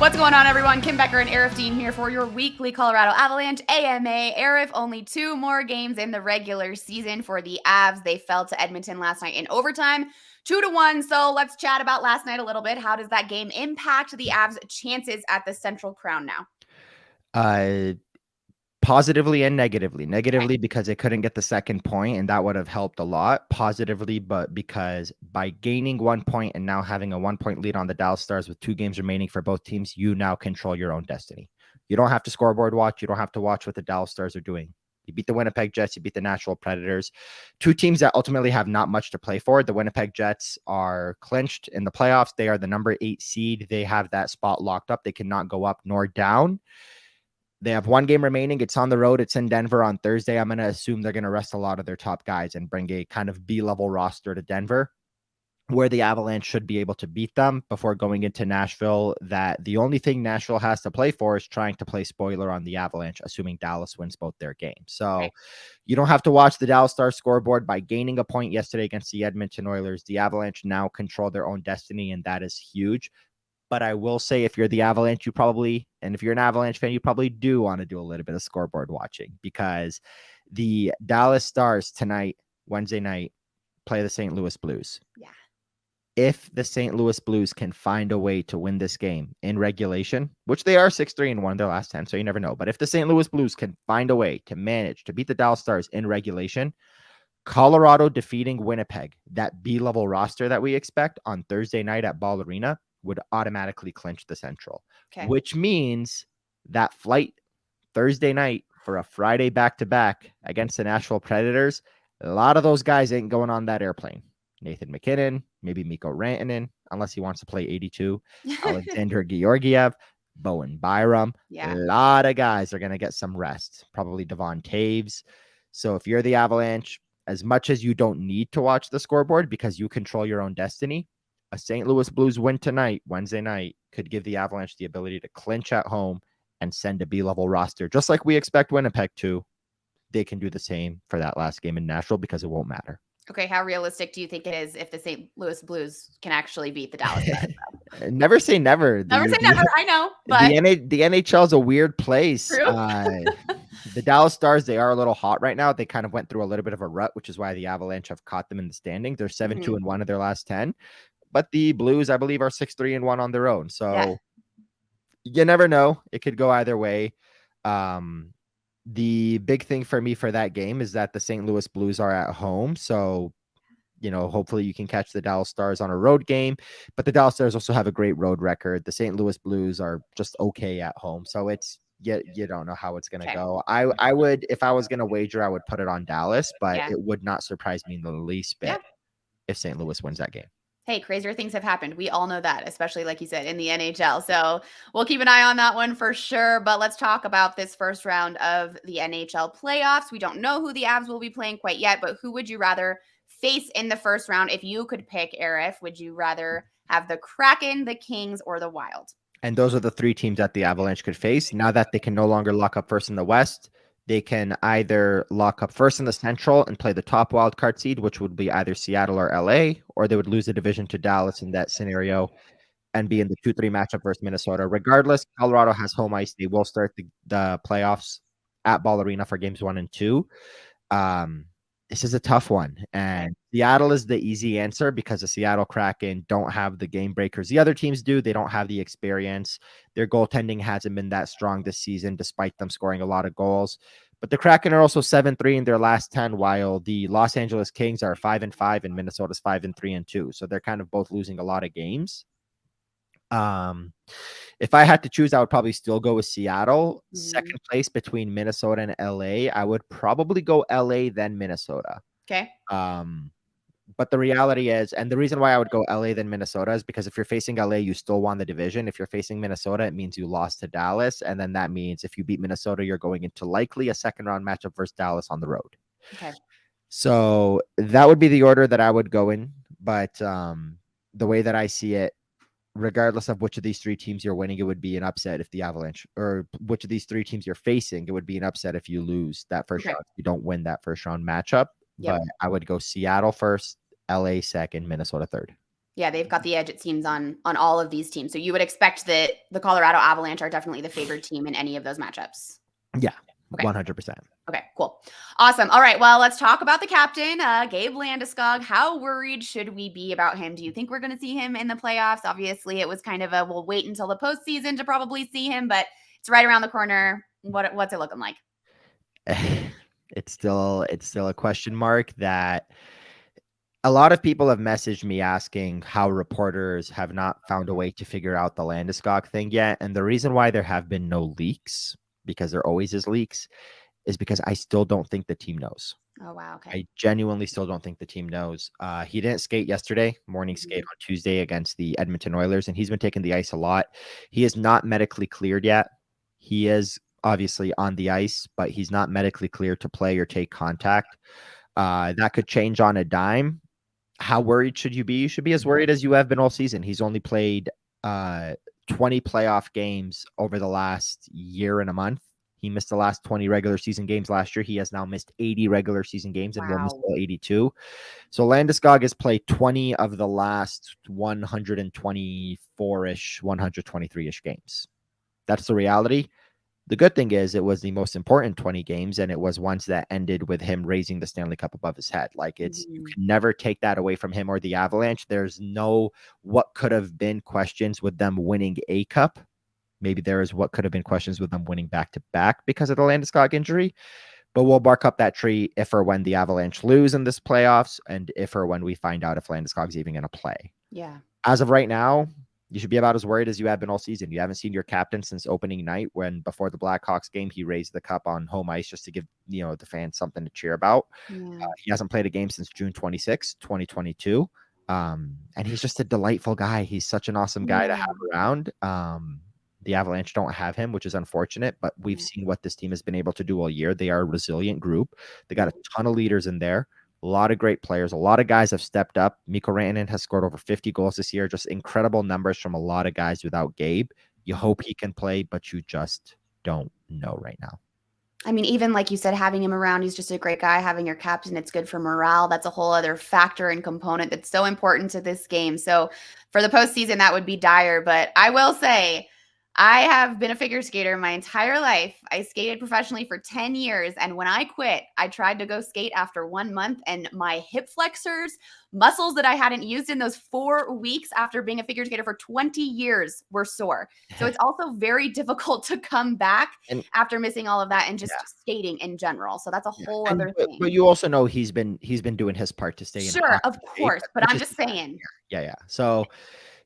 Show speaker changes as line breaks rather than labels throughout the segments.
What's going on, everyone? Kim Becker and Arif Dean here for your weekly Colorado Avalanche AMA. Arif, only 2 more games in the regular season for the Avs. They fell to Edmonton last night in overtime, 2-1. So let's chat about last night a little bit. How does that game impact the Avs' chances at the Central Crown now?
Positively and negatively. Negatively because they couldn't get the second point, and that would have helped a lot. Positively, but because by gaining 1 point and now having a 1-point lead on the Dallas Stars with 2 games remaining for both teams, you now control your own destiny. You don't have to scoreboard watch. You don't have to watch what the Dallas Stars are doing. You beat the Winnipeg Jets. You beat the Nashville Predators. 2 teams that ultimately have not much to play for. The Winnipeg Jets are clinched in the playoffs. They are the number 8 seed. They have that spot locked up. They cannot go up nor down. They have 1 game remaining. It's on the road. It's in Denver on Thursday. I'm going to assume they're going to rest a lot of their top guys and bring a kind of B-level roster to Denver, where the Avalanche should be able to beat them before going into Nashville. That the only thing Nashville has to play for is trying to play spoiler on the Avalanche, assuming Dallas wins both their games. So you don't have to watch the Dallas Stars scoreboard. By gaining a point yesterday against the Edmonton Oilers, the Avalanche now control their own destiny, and that is huge. But I will say, if you're the Avalanche, and if you're an Avalanche fan, you probably do want to do a little bit of scoreboard watching, because the Dallas Stars tonight, Wednesday night, play the St. Louis Blues.
Yeah.
If the St. Louis Blues can find a way to win this game in regulation, which they are 6-3-1 in their last 10, so you never know. But if the St. Louis Blues can find a way to manage to beat the Dallas Stars in regulation, Colorado defeating Winnipeg, that B-level roster that we expect on Thursday night at Ball Arena, would automatically clinch the Central, which means that flight Thursday night for a Friday back-to-back against the Nashville Predators, a lot of those guys ain't going on that airplane. Nathan McKinnon, maybe Mikko Rantanen, unless he wants to play 82, Alexander Georgiev, Bowen Byram. A lot of guys are going to get some rest, probably Devon Taves. So if you're the Avalanche, as much as you don't need to watch the scoreboard because you control your own destiny, a St. Louis Blues win tonight, Wednesday night, could give the Avalanche the ability to clinch at home and send a B-level roster. Just like we expect Winnipeg to, they can do the same for that last game in Nashville because it won't matter.
Okay, how realistic do you think it is if the St. Louis Blues can actually beat the Dallas Stars?
Never say never.
Never say never, I know. But
the NHL is a weird place. The Dallas Stars, they are a little hot right now. They kind of went through a little bit of a rut, which is why the Avalanche have caught them in the standing. They're 7-2-1 of their last 10. But the Blues, I believe, are 6-3-1 on their own. So you never know. It could go either way. The big thing for me for that game is that the St. Louis Blues are at home. So, hopefully you can catch the Dallas Stars on a road game. But the Dallas Stars also have a great road record. The St. Louis Blues are just okay at home. So it's you don't know how it's going to go. I would, if I was going to wager, I would put it on Dallas. But it would not surprise me in the least bit if St. Louis wins that game.
Hey, crazier things have happened. We all know that, especially like you said, in the NHL. So we'll keep an eye on that one for sure. But let's talk about this first round of the NHL playoffs. We don't know who the Avs will be playing quite yet, but who would you rather face in the first round? If you could pick, Arif, would you rather have the Kraken, the Kings, or the Wild?
And those are the 3 teams that the Avalanche could face. Now that they can no longer lock up first in the West, they can either lock up first in the Central and play the top wild card seed, which would be either Seattle or LA, or they would lose the division to Dallas in that scenario and be in the 2-3 matchup versus Minnesota. Regardless, Colorado has home ice. They will start the playoffs at Ball Arena for games 1 and 2. This is a tough one. And Seattle is the easy answer because the Seattle Kraken don't have the game breakers the other teams do. They don't have the experience. Their goaltending hasn't been that strong this season, despite them scoring a lot of goals. But the Kraken are also 7-3 in their last 10, while the Los Angeles Kings are 5-5 and Minnesota's 5-3-2. So they're kind of both losing a lot of games. If I had to choose, I would probably still go with Seattle. Second place between Minnesota and LA. I would probably go LA, then Minnesota.
Okay.
But the reality is, and the reason why I would go LA then Minnesota is because if you're facing LA, you still won the division. If you're facing Minnesota, it means you lost to Dallas. And then that means if you beat Minnesota, you're going into likely a second round matchup versus Dallas on the road.
Okay.
So that would be the order that I would go in. But the way that I see it, regardless of which of these 3 teams you're winning, it would be an upset if the Avalanche, or which of these 3 teams you're facing, it would be an upset if you lose that first round. If you don't win that first round matchup. But I would go Seattle first, LA second, Minnesota third.
Yeah, they've got the edge, it seems, on all of these teams. So you would expect that the Colorado Avalanche are definitely the favored team in any of those matchups.
Yeah,
Okay.
100%.
Okay, cool. Awesome. All right. Well, let's talk about the captain, Gabe Landeskog. How worried should we be about him? Do you think we're going to see him in the playoffs? Obviously, it was kind of a we'll wait until the postseason to probably see him, but it's right around the corner. What's it looking like?
It's still a question mark that a lot of people have messaged me asking how reporters have not found a way to figure out the Landeskog thing yet. And the reason why there have been no leaks, because there always is leaks, is because I still don't think the team knows.
Oh, wow. Okay.
I genuinely still don't think the team knows. He didn't skate yesterday, morning skate on Tuesday against the Edmonton Oilers, and he's been taking the ice a lot. He is not medically cleared yet. He is obviously on the ice, but he's not medically cleared to play or take contact. That could change on a dime. How worried should you be? You should be as worried as you have been all season. He's only played 20 playoff games over the last year and a month. He missed the last 20 regular season games last year. He has now missed 80 regular season games and will miss all 82. So Landeskog has played 20 of the last 124-ish, 123-ish games. That's the reality. The good thing is it was the most important 20 games, and it was ones that ended with him raising the Stanley Cup above his head. Like you can never take that away from him or the Avalanche. There's no what could have been questions with them winning a cup. Maybe there is what could have been questions with them winning back-to-back because of the Landeskog injury. But we'll bark up that tree if or when the Avalanche lose in this playoffs, and if or when we find out if Landeskog's even going to play.
Yeah.
As of right now, you should be about as worried as you have been all season. You haven't seen your captain since opening night when before the Blackhawks game, he raised the cup on home ice just to give, the fans something to cheer about.
Yeah.
He hasn't played a game since June 26, 2022. And he's just a delightful guy. He's such an awesome guy to have around. The Avalanche don't have him, which is unfortunate, but we've seen what this team has been able to do all year. They are a resilient group. They got a ton of leaders in there. A lot of great players. A lot of guys have stepped up. Mikko Rantanen has scored over 50 goals this year. Just incredible numbers from a lot of guys without Gabe. You hope he can play, but you just don't know right now.
I mean, even like you said, having him around, he's just a great guy. Having your captain, it's good for morale. That's a whole other factor and component that's so important to this game. So for the postseason, that would be dire. But I will say, I have been a figure skater my entire life. I skated professionally for 10 years. And when I quit, I tried to go skate after 1 month, and my hip flexors, muscles that I hadn't used in those 4 weeks after being a figure skater for 20 years were sore. So it's also very difficult to come back after missing all of that and just skating in general. So that's a whole other thing.
But you also know he's been doing his part to stay in.
Sure, of course. But I'm just saying.
Yeah. So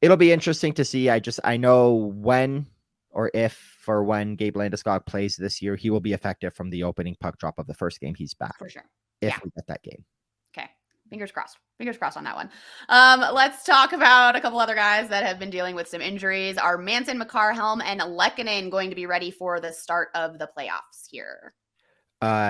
it'll be interesting to see. I know when or if or when Gabe Landeskog plays this year, he will be effective from the opening puck drop of the first game he's back.
For sure.
If we get that game.
Okay. Fingers crossed. Fingers crossed on that one. Let's talk about a couple other guys that have been dealing with some injuries. Are Manson, Makar, Heim, and Lehkonen going to be ready for the start of the playoffs here?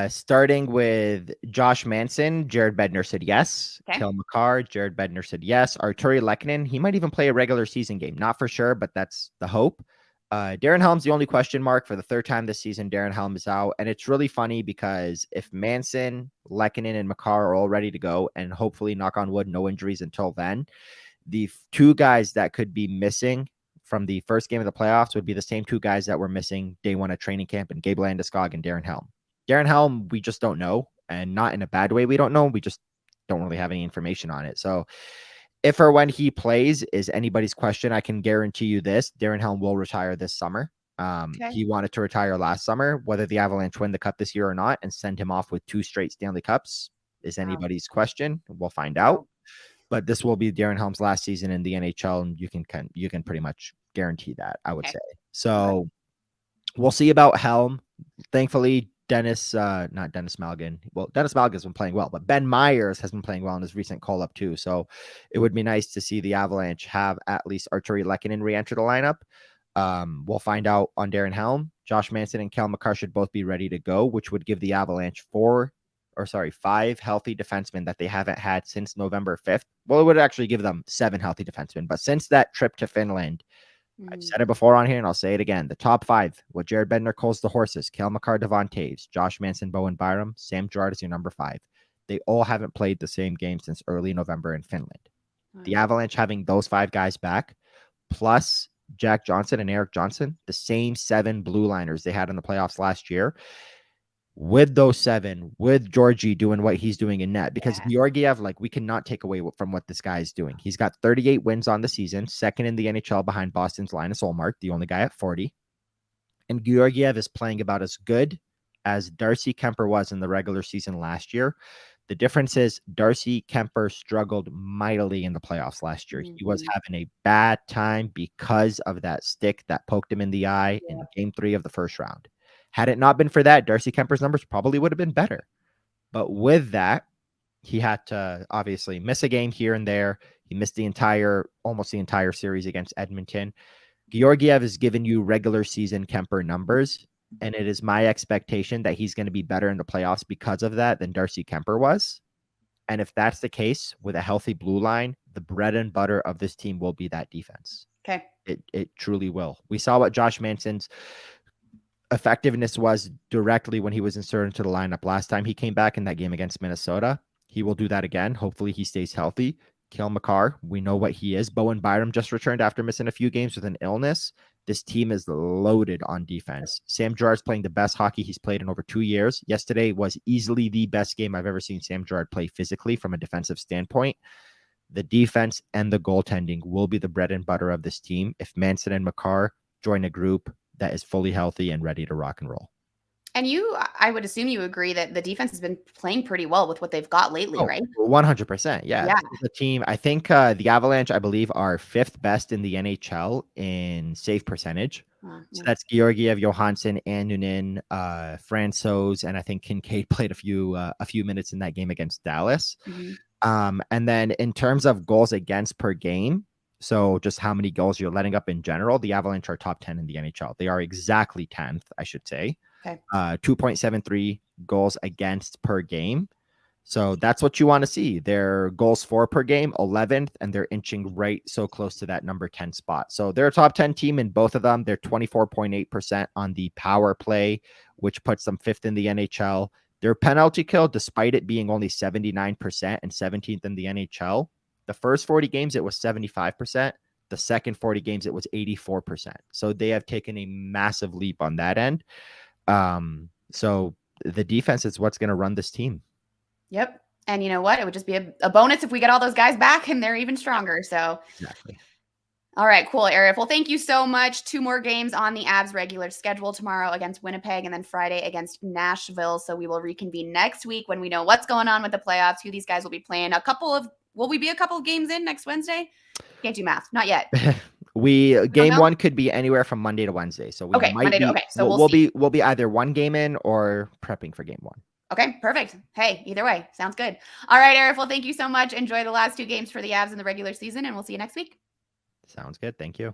Starting with Josh Manson, Jared Bednar said yes.
Okay.
Kel Makar, Jared Bednar said yes. Arturi Lehkonen, he might even play a regular season game. Not for sure, but that's the hope. Darren Helm's the only question mark. For the third time this season, Darren Helm is out. And it's really funny because if Manson, Lehkonen, and Makar are all ready to go, and hopefully, knock on wood, no injuries until then, the two guys that could be missing from the first game of the playoffs would be the same two guys that were missing day one at training camp, and Gabe Landeskog and Darren Helm. Darren Helm, we just don't know, and not in a bad way we don't know. We just don't really have any information on it. So if or when he plays is anybody's question. I can guarantee you this: Darren Helm will retire this summer. He wanted to retire last summer. Whether the Avalanche win the cup this year or not and send him off with 2 straight Stanley Cups is anybody's question. We'll find out. But this will be Darren Helm's last season in the NHL, and you can pretty much guarantee that, I would say. So we'll see about Helm. Thankfully, Dennis Malgin. Well, Dennis Malgin's been playing well, but Ben Myers has been playing well in his recent call-up too. So it would be nice to see the Avalanche have at least Arturi Lehkonen re-enter the lineup. We'll find out on Darren Helm. Josh Manson and Kel Makar should both be ready to go, which would give the Avalanche 5 healthy defensemen that they haven't had since November 5th. Well, it would actually give them 7 healthy defensemen, but since that trip to Finland, I've said it before on here, and I'll say it again. The top 5, what Jared Bednar calls the horses: Kel Makar, Devon Toews, Josh Manson, Bowen Byram, Sam Girard is your number 5. They all haven't played the same game since early November in Finland. The Avalanche having those 5 guys back, plus Jack Johnson and Eric Johnson, the same 7 blue liners they had in the playoffs last year. With those 7, with Georgie doing what he's doing in net, because Georgiev, like, we cannot take away from what this guy is doing. He's got 38 wins on the season, second in the NHL behind Boston's Linus Ullmark, the only guy at 40. And Georgiev is playing about as good as Darcy Kemper was in the regular season last year. The difference is Darcy Kemper struggled mightily in the playoffs last year. He was having a bad time because of that stick that poked him in the eye in game 3 of the first round. Had it not been for that, Darcy Kemper's numbers probably would have been better. But with that, he had to obviously miss a game here and there. He missed almost the entire series against Edmonton. Georgiev has given you regular season Kemper numbers, and it is my expectation that he's going to be better in the playoffs because of that than Darcy Kemper was. And if that's the case, with a healthy blue line, the bread and butter of this team will be that defense.
Okay.
It truly will. We saw what Josh Manson's effectiveness was directly when he was inserted into the lineup last time he came back in that game against Minnesota. He will do that again. Hopefully he stays healthy. Kale Makar, we know what he is. Bowen Byram just returned after missing a few games with an illness. This team is loaded on defense. Sam Girard's playing the best hockey he's played in over 2 years. Yesterday was easily the best game I've ever seen Sam Girard play physically from a defensive standpoint. The defense and the goaltending will be the bread and butter of this team if Manson and Makar join a group that is fully healthy and ready to rock and roll.
And I would assume you agree that the defense has been playing pretty well with what they've got lately, right?
100%. Yeah. The team, I think the Avalanche, I believe, are 5th best in the NHL in save percentage. So that's Georgiev, Johansson, Annunen, Francouz, and I think Kincaid played a few minutes in that game against Dallas. And then in terms of goals against per game, so just how many goals you're letting up in general, the Avalanche are top 10 in the NHL. They are exactly 10th, I should say.
Okay.
2.73 goals against per game. So that's what you want to see. Their goals for per game, 11th, and they're inching right so close to that number 10 spot. So they're a top 10 team in both of them. They're 24.8% on the power play, which puts them 5th in the NHL. Their penalty kill, despite it being only 79% and 17th in the NHL, the first 40 games, it was 75%. The second 40 games, it was 84%. So they have taken a massive leap on that end. So the defense is what's going to run this team.
Yep. And you know what? It would just be a bonus if we get all those guys back and they're even stronger. So
exactly.
All right, cool, Arif. Well, thank you so much. 2 more games on the Avs regular schedule tomorrow against Winnipeg and then Friday against Nashville. So we will reconvene next week when we know what's going on with the playoffs, who these guys will be playing. Will we be a couple of games in next Wednesday? Can't do math. Not yet.
Game 1 could be anywhere from Monday to Wednesday. So we
So
we'll be either 1 game in or prepping for game 1.
Okay, perfect. Hey, either way, sounds good. All right, Arif. Well, thank you so much. Enjoy the last 2 games for the Avs in the regular season, and we'll see you next week.
Sounds good. Thank you.